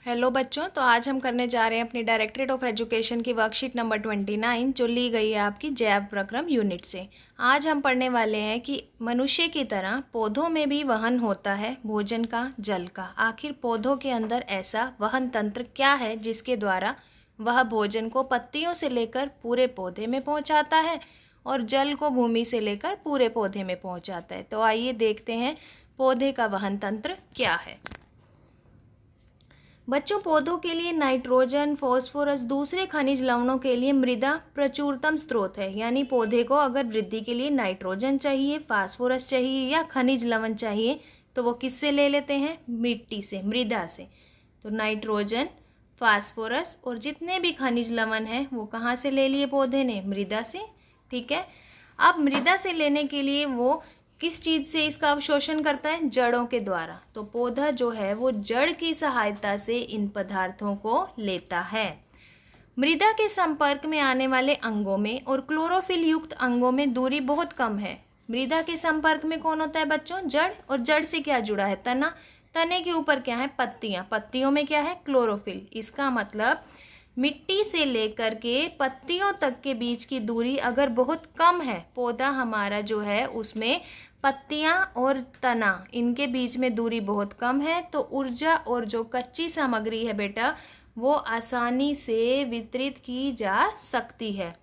Hello बच्चों, तो आज हम करने जा रहे हैं अपनी डायरेक्टरेट ऑफ एजुकेशन की वर्कशीट नंबर 29 जो ली गई है आपकी जैव प्रक्रम यूनिट से। आज हम पढ़ने वाले हैं कि मनुष्य की तरह पौधों में भी वहन होता है भोजन का, जल का। आखिर पौधों के अंदर ऐसा वहन तंत्र क्या है जिसके द्वारा वह भोजन को पत्तियों से लेकर पूरे पौधे में पहुँचाता है और जल को भूमि से लेकर पूरे पौधे में पहुँचाता है। तो आइए देखते हैं पौधे का वहन तंत्र क्या है। बच्चों, पौधों के लिए नाइट्रोजन, फॉस्फोरस, दूसरे खनिज लवणों के लिए मृदा प्रचुरतम स्रोत है। यानी पौधे को अगर वृद्धि के लिए नाइट्रोजन चाहिए, फास्फोरस चाहिए या खनिज लवण चाहिए तो वो किससे ले लेते हैं? मिट्टी से, मृदा से। तो नाइट्रोजन, फास्फोरस और जितने भी खनिज लवण हैं वो कहाँ से ले लिए पौधे ने? मृदा से। ठीक है। अब मृदा से लेने के लिए वो किस चीज़ से इसका अवशोषण करता है? जड़ों के द्वारा। तो पौधा जो है वो जड़ की सहायता से इन पदार्थों को लेता है। मृदा के संपर्क में आने वाले अंगों में और क्लोरोफिल युक्त अंगों में दूरी बहुत कम है। मृदा के संपर्क में कौन होता है बच्चों? जड़। और जड़ से क्या जुड़ा है? तना। तने के ऊपर क्या है? पत्तियां। पत्तियों में क्या है? क्लोरोफिल। इसका मतलब मिट्टी से लेकर के पत्तियों तक के बीच की दूरी अगर बहुत कम है, पौधा हमारा जो है उसमें पत्तियां और तना इनके बीच में दूरी बहुत कम है, तो ऊर्जा और जो कच्ची सामग्री है बेटा वो आसानी से वितरित की जा सकती है।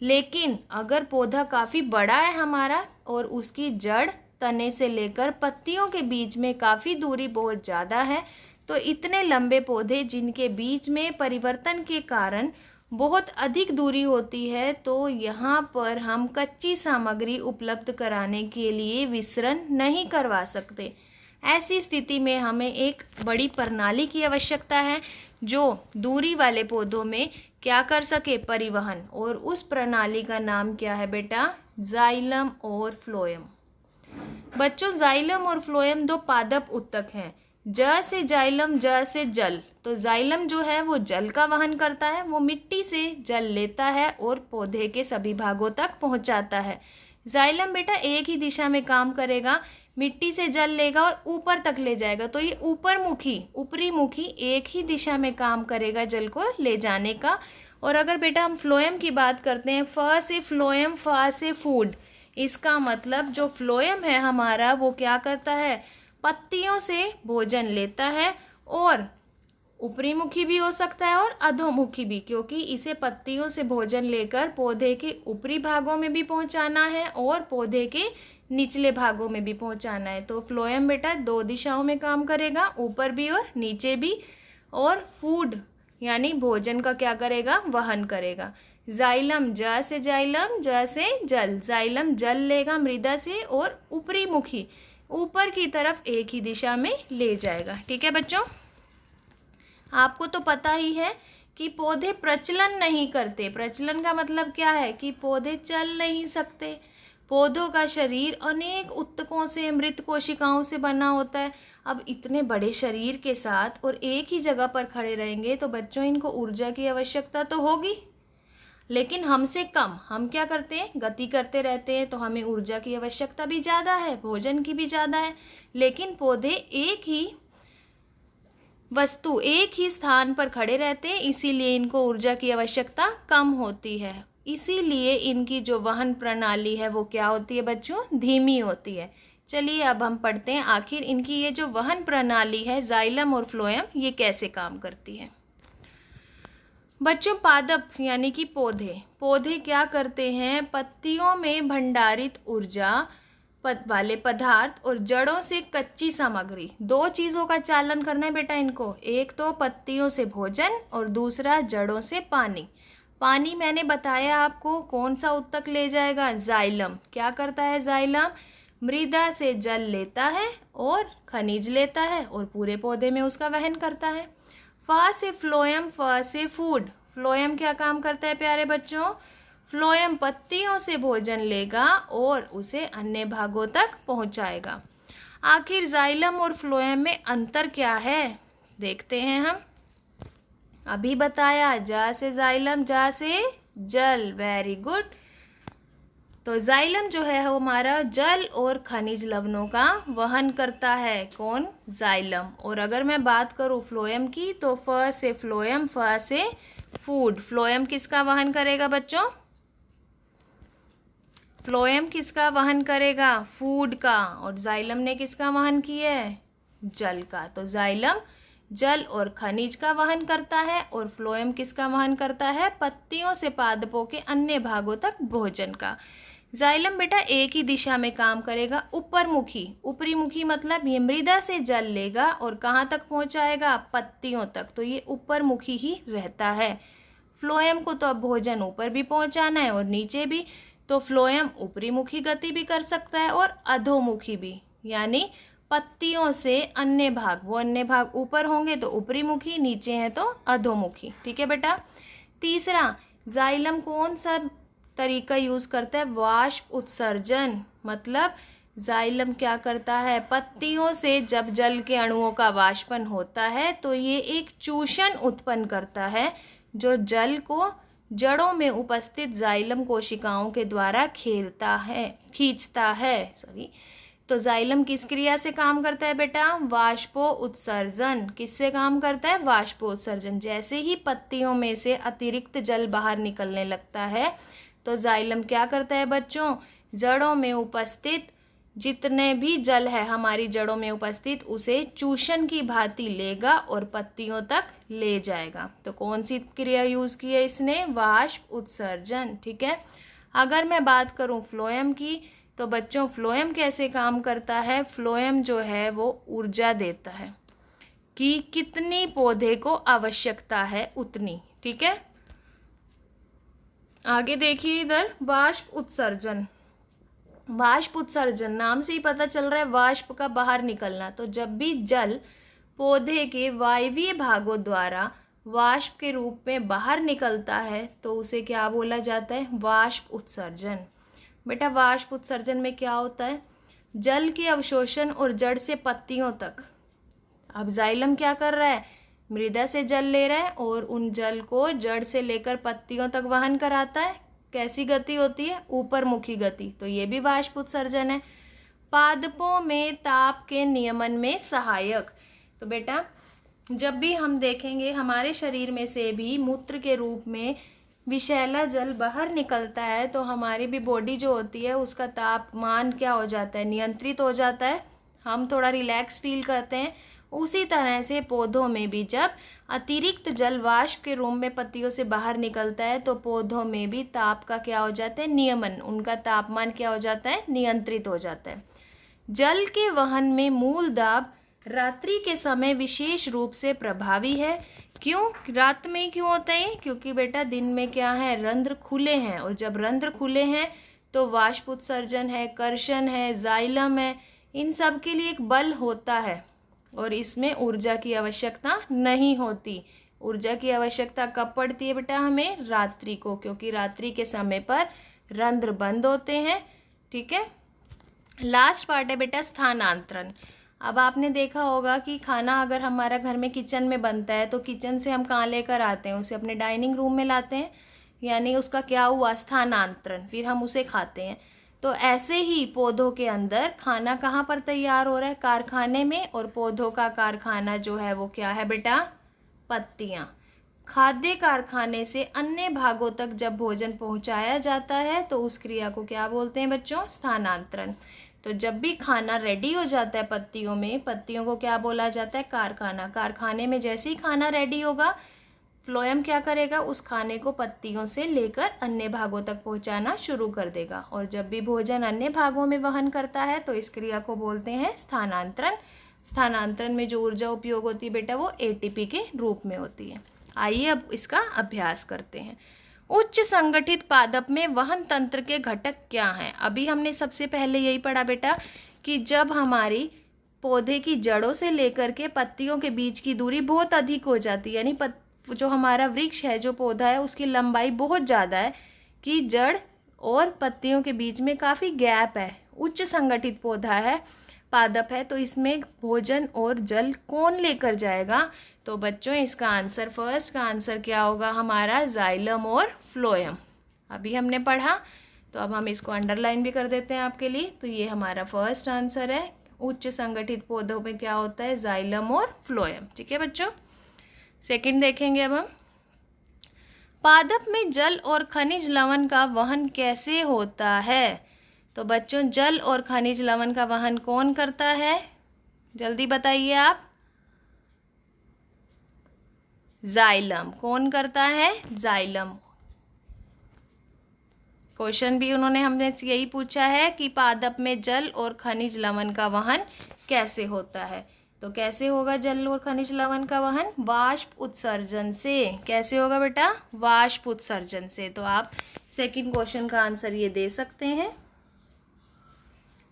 लेकिन अगर पौधा काफ़ी बड़ा है हमारा और उसकी जड़ तने से लेकर पत्तियों के बीच में काफ़ी दूरी बहुत ज़्यादा है, तो इतने लंबे पौधे जिनके बीच में परिवर्तन के कारण बहुत अधिक दूरी होती है, तो यहाँ पर हम कच्ची सामग्री उपलब्ध कराने के लिए विसरण नहीं करवा सकते। ऐसी स्थिति में हमें एक बड़ी प्रणाली की आवश्यकता है जो दूरी वाले पौधों में क्या कर सके? परिवहन। और उस प्रणाली का नाम क्या है बेटा? जाइलम और फ्लोएम। बच्चों, जाइलम और फ्लोएम दो पादप ऊतक हैं। ज से जाइलम, ज से जल। तो जाइलम जो है वो जल का वहन करता है, वो मिट्टी से जल लेता है और पौधे के सभी भागों तक पहुंचाता है। जाइलम बेटा एक ही दिशा में काम करेगा, मिट्टी से जल लेगा और ऊपर तक ले जाएगा। तो ये ऊपरी मुखी एक ही दिशा में काम करेगा जल को ले जाने का। और अगर बेटा हम फ्लोएम की बात करते हैं, फ से फ्लोएम, फ से फूड। इसका मतलब जो फ्लोएम है हमारा वो क्या करता है? पत्तियों से भोजन लेता है और ऊपरी मुखी भी हो सकता है और अधोमुखी भी, क्योंकि इसे पत्तियों से भोजन लेकर पौधे के ऊपरी भागों में भी पहुंचाना है और पौधे के निचले भागों में भी पहुंचाना है। तो फ्लोएम बेटा दो दिशाओं में काम करेगा, ऊपर भी और नीचे भी। और फूड यानी भोजन का क्या करेगा? वहन करेगा। जाइलम, ज से जाइलम, ज से जल। जाइलम जल लेगा मृदा से और ऊपरी मुखी ऊपर की तरफ एक ही दिशा में ले जाएगा। ठीक है बच्चों, आपको तो पता ही है कि पौधे प्रचलन नहीं करते। प्रचलन का मतलब क्या है? कि पौधे चल नहीं सकते। पौधों का शरीर अनेक ऊतकों से, मृत कोशिकाओं से बना होता है। अब इतने बड़े शरीर के साथ और एक ही जगह पर खड़े रहेंगे तो बच्चों इनको ऊर्जा की आवश्यकता तो होगी, लेकिन हमसे कम। हम क्या करते हैं? गति करते रहते हैं, तो हमें ऊर्जा की आवश्यकता भी ज़्यादा है, भोजन की भी ज़्यादा है। लेकिन पौधे एक ही वस्तु, एक ही स्थान पर खड़े रहते हैं, इसीलिए इनको ऊर्जा की आवश्यकता कम होती है। इसीलिए इनकी जो वहन प्रणाली है वो क्या होती है बच्चों? धीमी होती है। चलिए अब हम पढ़ते हैं आखिर इनकी ये जो वहन प्रणाली है जाइलम और फ्लोएम ये कैसे काम करती है। बच्चों, पादप यानी कि पौधे क्या करते हैं? पत्तियों में भंडारित ऊर्जा वाले पदार्थ और जड़ों से कच्ची सामग्री, दो चीज़ों का चालन करना है बेटा इनको। एक तो पत्तियों से भोजन और दूसरा जड़ों से पानी। पानी मैंने बताया आपको कौन सा ऊतक ले जाएगा? जाइलम। क्या करता है जाइलम? मृदा से जल लेता है और खनिज लेता है और पूरे पौधे में उसका वहन करता है। फ से फ्लोएम, फ से फूड। फ्लोएम क्या काम करता है प्यारे बच्चों? फ्लोएम पत्तियों से भोजन लेगा और उसे अन्य भागों तक पहुंचाएगा। आखिर जाइलम और फ्लोएम में अंतर क्या है? देखते हैं हम। अभी बताया, जा से जाइलम, जा से जल। Very good. तो जाइलम जो है वो हमारा जल और खनिज लवणों का वहन करता है। कौन? जाइलम। और अगर मैं बात करूँ फ्लोएम की, तो फ से फ्लोएम, फ से फूड। फ्लोएम किसका वहन करेगा बच्चों? फ्लोएम किसका वहन करेगा? फूड का। और जाइलम ने किसका वहन किया है? जल का। तो जाइलम जल और खनिज का वहन करता है और फ्लोएम किसका वहन करता है? पत्तियों से पादपों के अन्य भागों तक भोजन का। जाइलम बेटा एक ही दिशा में काम करेगा, ऊपर मुखी। ऊपरी मुखी मतलब ये मृदा से जल लेगा और कहाँ तक पहुँचाएगा? पत्तियों तक। तो ये ऊपर मुखी ही रहता है। फ्लोएम को तो अब भोजन ऊपर भी पहुँचाना है और नीचे भी, तो फ्लोएम ऊपरी मुखी गति भी कर सकता है और अधोमुखी भी, यानी पत्तियों से अन्य भाग, वो अन्य भाग ऊपर होंगे तो ऊपरी मुखी, नीचे हैं तो अधोमुखी। ठीक है बेटा। तीसरा, जाइलम कौन सा तरीका यूज करता है? वाष्प उत्सर्जन। मतलब जाइलम क्या करता है? पत्तियों से जब जल के अणुओं का वाष्पन होता है तो ये एक चूषण उत्पन्न करता है, जो जल को जड़ों में उपस्थित जाइलम कोशिकाओं के द्वारा खींचता है। तो जाइलम किस क्रिया से काम करता है बेटा? वाष्पो उत्सर्जन। किससे काम करता है? वाष्पो उत्सर्जन। जैसे ही पत्तियों में से अतिरिक्त जल बाहर निकलने लगता है तो जाइलम क्या करता है बच्चों? जड़ों में उपस्थित जितने भी जल है हमारी जड़ों में उपस्थित, उसे चूषण की भांति लेगा और पत्तियों तक ले जाएगा। तो कौन सी क्रिया यूज की है इसने? वाष्प उत्सर्जन। ठीक है। अगर मैं बात करूं फ्लोएम की, तो बच्चों फ्लोएम कैसे काम करता है? फ्लोएम जो है वो ऊर्जा देता है कि कितनी पौधे को आवश्यकता है उतनी। ठीक है। आगे देखिए इधर, वाष्प उत्सर्जन। वाष्प उत्सर्जन नाम से ही पता चल रहा है वाष्प का बाहर निकलना। तो जब भी जल पौधे के वायवीय भागों द्वारा वाष्प के रूप में बाहर निकलता है तो उसे क्या बोला जाता है? वाष्प उत्सर्जन। बेटा वाष्प उत्सर्जन में क्या होता है? जल के अवशोषण और जड़ से पत्तियों तक। अब जाइलम क्या कर रहा है? मृदा से जल ले रहा है और उन जल को जड़ से लेकर पत्तियों तक वहन कराता है। कैसी गति होती है? ऊपर मुखी गति। तो ये भी वाष्प उत्सर्जन है। पादपों में ताप के नियमन में सहायक। तो बेटा जब भी हम देखेंगे हमारे शरीर में से भी मूत्र के रूप में विषैला जल बाहर निकलता है तो हमारी भी बॉडी जो होती है उसका तापमान क्या हो जाता है? नियंत्रित हो जाता है। हम थोड़ा रिलैक्स फील करते हैं। उसी तरह से पौधों में भी जब अतिरिक्त जल वाष्प के रूप में पत्तियों से बाहर निकलता है तो पौधों में भी ताप का क्या हो जाता है? नियमन। उनका तापमान क्या हो जाता है? नियंत्रित हो जाता है। जल के वहन में मूल दाब रात्रि के समय विशेष रूप से प्रभावी है। क्यों? रात में क्यों होता है? क्योंकि बेटा दिन में क्या है? रंध्र खुले हैं, और जब रंध्र खुले हैं तो वाष्प उत्सर्जन है, कर्षण है, जाइलम है, इन सब के लिए एक बल होता है और इसमें ऊर्जा की आवश्यकता नहीं होती। ऊर्जा की आवश्यकता कब पड़ती है बेटा? हमें रात्रि को, क्योंकि रात्रि के समय पर रंध्र बंद होते हैं। ठीक है। लास्ट पार्ट है बेटा स्थानांतरण। अब आपने देखा होगा कि खाना अगर हमारा घर में किचन में बनता है तो किचन से हम कहाँ लेकर आते हैं? उसे अपने डाइनिंग रूम में लाते हैं, यानी उसका क्या हुआ? स्थानांतरण। फिर हम उसे खाते हैं। तो ऐसे ही पौधों के अंदर खाना कहाँ पर तैयार हो रहा है? कारखाने में। और पौधों का कारखाना जो है वो क्या है बेटा? पत्तियाँ। खाद्य कारखाने से अन्य भागों तक जब भोजन पहुँचाया जाता है तो उस क्रिया को क्या बोलते हैं बच्चों? स्थानांतरण। तो जब भी खाना रेडी हो जाता है पत्तियों में, पत्तियों को क्या बोला जाता है? कारखाना। कारखाने में जैसे ही खाना रेडी होगा फ्लोएम क्या करेगा? उस खाने को पत्तियों से लेकर अन्य भागों तक पहुंचाना शुरू कर देगा। और जब भी भोजन अन्य भागों में वहन करता है तो इस क्रिया को बोलते हैं स्थानांतरण। स्थानांतरण में जो ऊर्जा उपयोग होती है बेटा वो एटीपी के रूप में होती है। आइए अब इसका अभ्यास करते हैं। उच्च संगठित पादप में वहन तंत्र के घटक क्या हैं? अभी हमने सबसे पहले यही पढ़ा बेटा कि जब हमारी पौधे की जड़ों से लेकर के पत्तियों के बीच की दूरी बहुत अधिक हो जाती है, यानी जो हमारा वृक्ष है, जो पौधा है, उसकी लंबाई बहुत ज़्यादा है कि जड़ और पत्तियों के बीच में काफ़ी गैप है, उच्च संगठित पौधा है, पादप है, तो इसमें भोजन और जल कौन लेकर जाएगा? तो बच्चों इसका आंसर, फर्स्ट का आंसर क्या होगा हमारा? जाइलम और फ्लोएम। अभी हमने पढ़ा तो अब हम इसको अंडरलाइन भी कर देते हैं आपके लिए। तो ये हमारा फर्स्ट आंसर है। उच्च संगठित पौधों में क्या होता है? जाइलम और फ्लोएम। ठीक है बच्चों। सेकंड देखेंगे अब हम। पादप में जल और खनिज लवण का वहन कैसे होता है? तो बच्चों जल और खनिज लवण का वहन कौन करता है? जल्दी बताइए आप। जाइलम। कौन करता है? जाइलम। क्वेश्चन भी उन्होंने हमने यही पूछा है कि पादप में जल और खनिज लवण का वहन कैसे होता है। तो कैसे होगा जल और खनिज लवण का वहन? वाष्प उत्सर्जन से। कैसे होगा बेटा? वाष्प उत्सर्जन से। तो आप सेकंड क्वेश्चन का आंसर ये दे सकते हैं।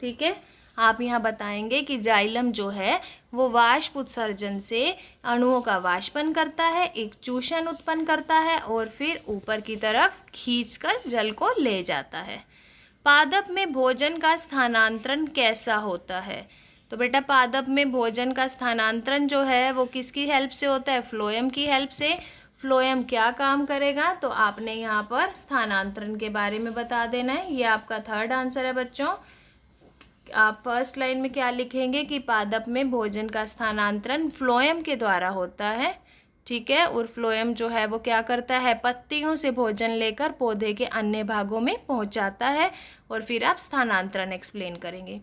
ठीक है। आप यहाँ बताएंगे कि जाइलम जो है वो वाष्प उत्सर्जन से अणुओं का वाष्पन करता है, एक चूषण उत्पन्न करता है और फिर ऊपर की तरफ खींचकर जल को ले जाता है। पादप में भोजन का स्थानांतरण कैसा होता है? तो बेटा पादप में भोजन का स्थानांतरण जो है वो किसकी हेल्प से होता है? फ्लोएम की हेल्प से। फ्लोएम क्या काम करेगा? तो आपने यहाँ पर स्थानांतरण के बारे में बता देना है। ये आपका थर्ड आंसर है बच्चों। आप फर्स्ट लाइन में क्या लिखेंगे कि पादप में भोजन का स्थानांतरण फ्लोएम के द्वारा होता है। ठीक है। और फ्लोएम जो है वो क्या करता है? पत्तियों से भोजन लेकर पौधे के अन्य भागों में पहुंचाता है। और फिर आप स्थानांतरण एक्सप्लेन करेंगे।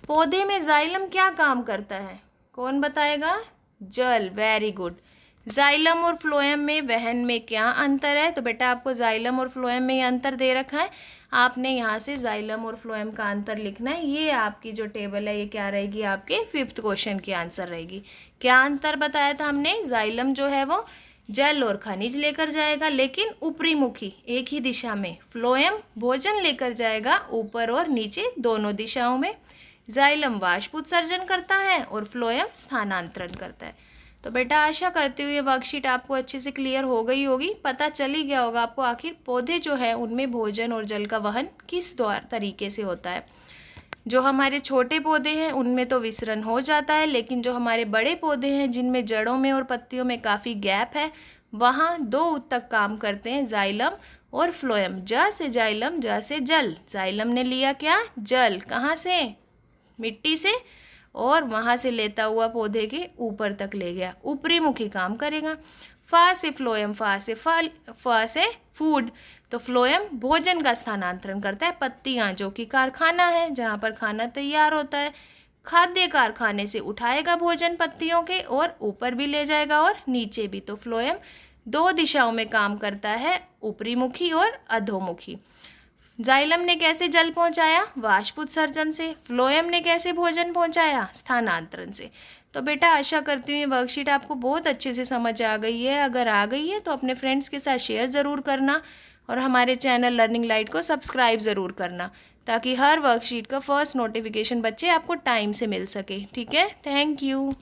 पौधे में जाइलम क्या काम करता है? कौन बताएगा? जल। Very good. जाइलम और फ्लोएम में वहन में क्या अंतर है? तो बेटा आपको जाइलम और फ्लोएम में ये अंतर दे रखा है। आपने यहाँ से जाइलम और फ्लोएम का अंतर लिखना है। ये आपकी जो टेबल है ये क्या रहेगी? आपके फिफ्थ क्वेश्चन की आंसर रहेगी। क्या अंतर बताया था हमने? जाइलम जो है वो जल और खनिज लेकर जाएगा लेकिन ऊपरी मुखी एक ही दिशा में। फ्लोएम भोजन लेकर जाएगा ऊपर और नीचे दोनों दिशाओं में। जाइलम वाष्प उत्सर्जन करता है और फ्लोएम स्थानांतरण करता है। तो बेटा आशा करती हूँ ये वर्कशीट आपको अच्छे से क्लियर हो गई होगी। पता चल ही गया होगा आपको आखिर पौधे जो है उनमें भोजन और जल का वहन किस तरीके से होता है। जो हमारे छोटे पौधे हैं उनमें तो विसरण हो जाता है, लेकिन जो हमारे बड़े पौधे हैं जिनमें जड़ों में और पत्तियों में काफ़ी गैप है वहाँ दो तक काम करते हैं जाइलम और फ्लोएम। ज से जाइलम, ज से जल। जाइलम ने लिया क्या? जल। कहाँ से? मिट्टी से। और वहाँ से लेता हुआ पौधे के ऊपर तक ले गया, ऊपरी मुखी काम करेगा। फा से फ्लोएम, फा से फल, फ से फूड। तो फ्लोएम भोजन का स्थानांतरण करता है। पत्तियाँ जो कि कारखाना है जहाँ पर खाना तैयार होता है, खाद्य कारखाने से उठाएगा भोजन पत्तियों के और ऊपर भी ले जाएगा और नीचे भी। तो फ्लोएम दो दिशाओं में काम करता है, ऊपरी मुखी और अधोमुखी। जाइलम ने कैसे जल पहुंचाया? वाष्प उत्सर्जन से। फ्लोएम ने कैसे भोजन पहुंचाया? स्थानांतरण से। तो बेटा आशा करती हूँ ये वर्कशीट आपको बहुत अच्छे से समझ आ गई है। अगर आ गई है तो अपने फ्रेंड्स के साथ शेयर ज़रूर करना और हमारे चैनल लर्निंग लाइट को सब्सक्राइब ज़रूर करना ताकि हर वर्कशीट का फर्स्ट नोटिफिकेशन बच्चे आपको टाइम से मिल सके। ठीक है। Thank you.